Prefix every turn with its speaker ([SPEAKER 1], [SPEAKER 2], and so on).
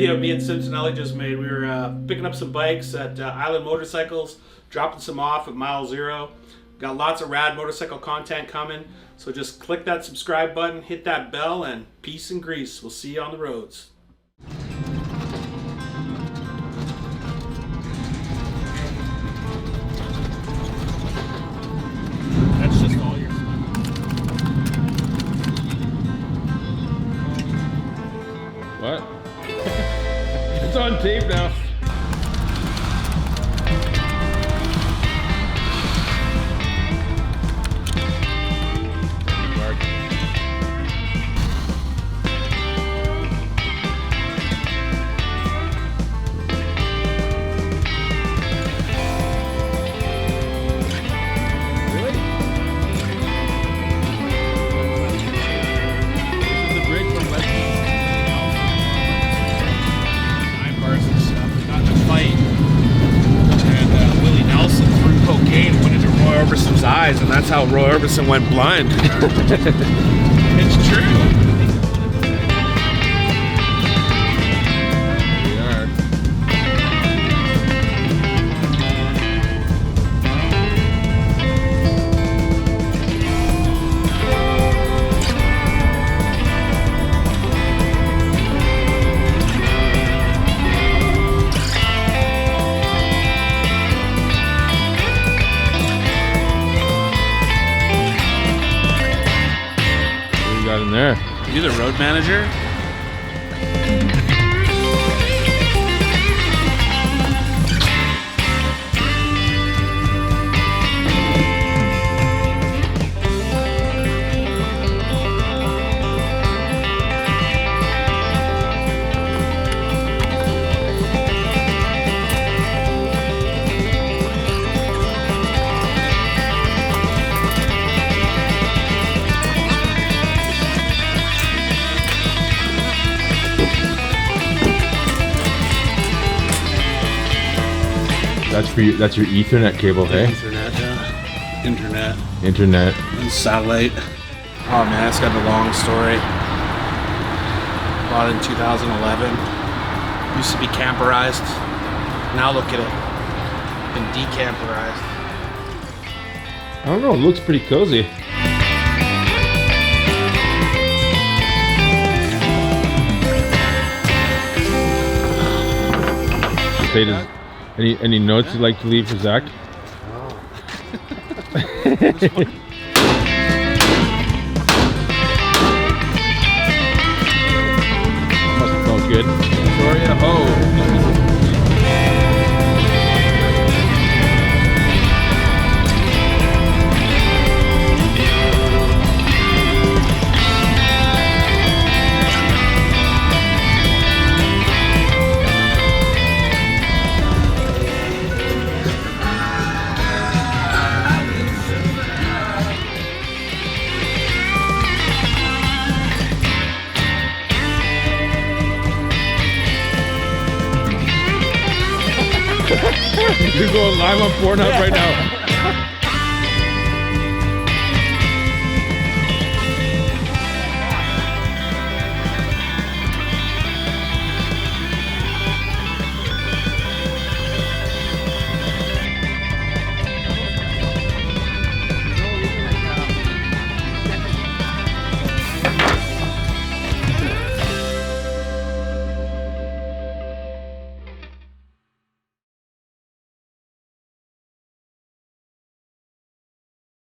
[SPEAKER 1] video me and Cincinnati just made. We were picking up some bikes at Island Motorcycles, dropping some off at Mile Zero. Got lots of rad motorcycle content coming, so just click that subscribe button, hit that bell, and peace and grease. We'll see you on the roads. That's just all your
[SPEAKER 2] What? It's on tape now.
[SPEAKER 1] Orbison's eyes, and that's how Roy Orbison went blind. It's true.
[SPEAKER 2] In there.
[SPEAKER 1] You the road manager?
[SPEAKER 2] That's for you. That's your Ethernet cable, hey?
[SPEAKER 1] Ethernet, yeah.
[SPEAKER 2] Internet.
[SPEAKER 1] And satellite. Oh man, that's got a long story. Bought in 2011. Used to be camperized. Now look at it. Been decamperized.
[SPEAKER 2] I don't know. It looks pretty cozy. Say this. Any notes you'd like to leave for Zach? Must have felt good.
[SPEAKER 1] Victoria, oh.
[SPEAKER 2] You're going live on Pornhub right now.